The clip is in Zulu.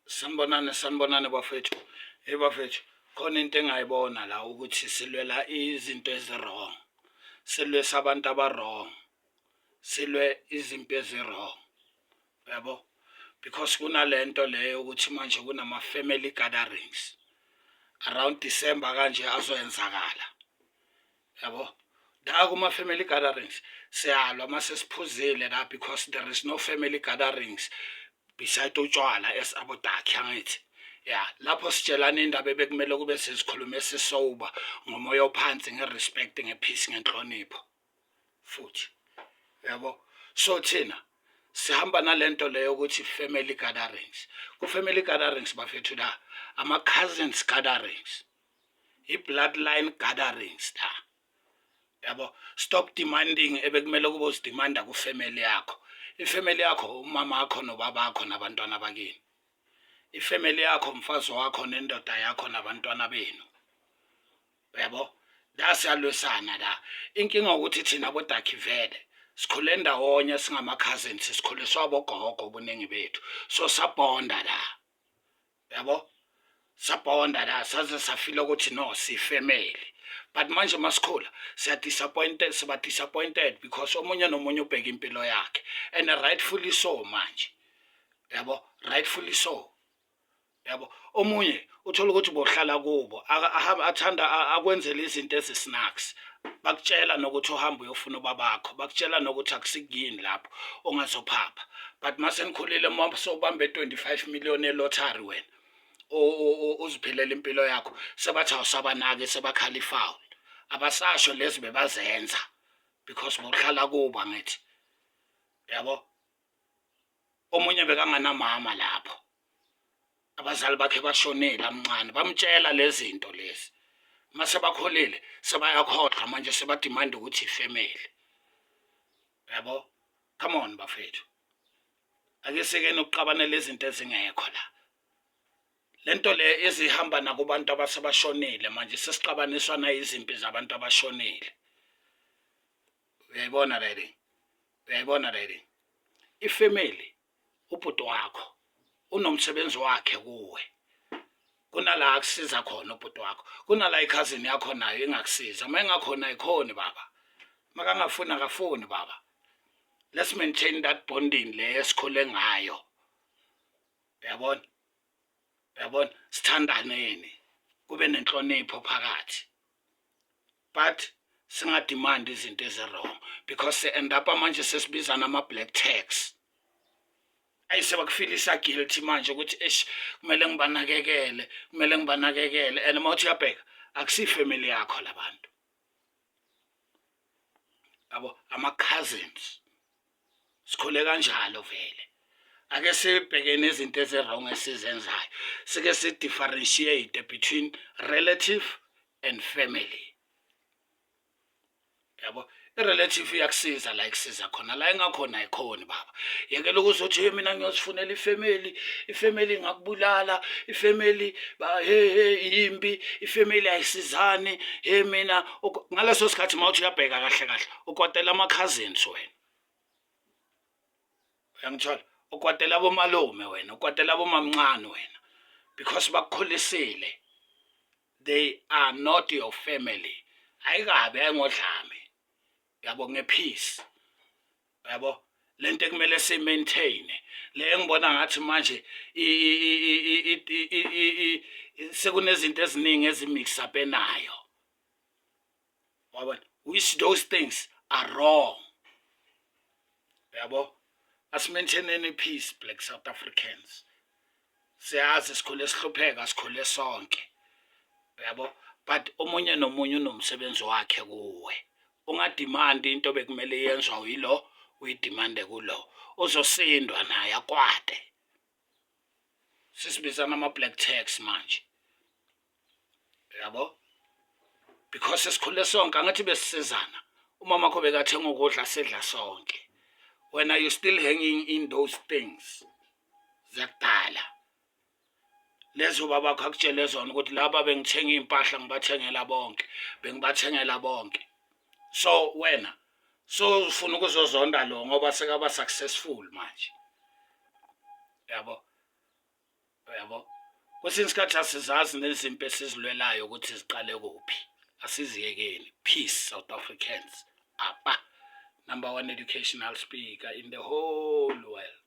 Sanibonani bafethu. Hey bafethu, khona into engayibona la ukuthi silwela izinto ezi-wrong. Silwe sabantu aba-wrong. Silwe izimpi ezi-wrong. Yabo? Because kunalento leyo ukuthi manje kunama-family gatherings. Around December kanje azoyenzakala. Yabo? La kuma-family gatherings siyalwa mase siphuzile la because there is no family gatherings beside utshwala esabodakhe angithi. Yeah, lapho sitshelana indaba ebekumele kube sizikhulume sisoba ngomoya ophansi ngerespect ngepeace ngenhlonipho futhi. Yabo? So thina sihamba nalento leyo ukuthi family gatherings. Ku-family gatherings bafethu la ama-cousins gatherings. I-bloodline gatherings la. Yabo? Stop demanding ebekumele kube uzidemanda ku-family yakho. Ifamily yakho umama wakho nobaba wakho nabantwana bakini. Ifamily yakho umfazi wakho nendoda yakho nabantwana benu. Yabo? La siyalwisana la. Inkinga ukuthi thina bodakhi vele sikhule ndawonye singama-cousins sikhuliswa abogogo obuningi bethu. So sabonda la. Yabo? Sabonda la saze safila ukuthi no si-family. But manje masikhula siba disappointed because omunye nomunye ubheka impilo yakhe and rightfully so manje. Yabo? Rightfully so. Yabo? Omunye uthola ukuthi bohlala kubo athanda akwenzela izinto ezi-snacks. Bakutshela nokuthi uhamba uyofuna ubabakho, bakutshela nokuthi akusikuyini lapho ongazophapha. But mase nikhulile sobambe 25 million elottery wena. Uziphilela impilo yakho sebathi awusabanake sebakhala ifoul. Abasasho lezi bebazenza because bohlala kubo ngithi. Yabo? Omunye bekanganamama lapho. Abazali bakhe bashonile amncane bamtshela lezi zinto lezi. Mase bakholile sebayakhohlwa manje sebadimanda ukuthi ifamily. Yabo? Come on bafethu. Ake sekene ukuqabana lezi zinto ezingekho la. Lento le ezihamba nakubantu abasebashonile manje sesiqabaniswa na izimpi zabantu abashonile. Uyayibona ready? Uyayibona ready? Ifamily ubhuti wakho unomsebenzi wakhe kuwe. Kunala akusiza khona ubhuti wakho. Kunala i-cousin yakho nayo engakusiza. Mayengakhona ikhona baba. Makangafuni akafuni baba. Let's maintain that bonding le esikhule ngayo. Uyabona? Uyabona? Sithandaneni. Kube nenhlonipho phakathi. But singademand izinto ezi-wrong because end up manje sesibizana ama-black tax. Ayisebakufilisa guilty manje ukuthi kumele ngibanakekele and mawuthi uyabheka akusifamily yakho labantu. Yabo? Ama-cousins. Sikhule kanjalo vele. Ake sibheke nezinto ezi-wrong esizenzayo. Sike si-differentiate between relative and family. Yabo? I-relative iyakusiza la ikusiza khona la engakhona ayikhona baba. Yekela ukuzothi hey mina ngiyozifunela ifamily ingakubulala, ifamily imbi, ifamily ayisizani, hey mina ngaleso sikhathi mawuthi uyabheka kahle ukwatela ama-cousins wena. Uyangithola? Ukwatela abomalume wena, ukwatela abomamncane wena because bakukhulisile. They are not your family. Ayikabe ayingodlame. Yabo ngepeace. Yabo? Lento ekumele si-maintain. Le engibona ngathi manje sekunezinto eziningi ezimix up enayo. Wabona? Which those things are wrong. Yabo? As-maintaineni peace black South Africans. Siyazi sikhule sihlupheka sikhule sonke. Yabo? But omunye nomunye unomsebenzi wakhe kuwe. Ungadimandi into bekumele yenzwa uyilo uyidimande kulo. Uzosindwa naye akwade. Sisibizana ama-black tax manje. Yabo? Because sikhule sonke angathi besisizana. Umama kho bekathenga ukudla sedla sonke. When are you still hanging in those things? Zakudala. Lezo babakho akutshele zona ukuthi laba bengithenga impahla ngibathengela bonke. Bengibathengela bonke. So wena so ufuna ukuzozonda lo ngoba sekaba successful manje. Yabo? kwesinye isikhathi asizazi nezimpi esizilwelayo ukuthi ziqale kuphi. Asiziyekeni. Peace, South Africans. Number 1 educational speaker in the whole world.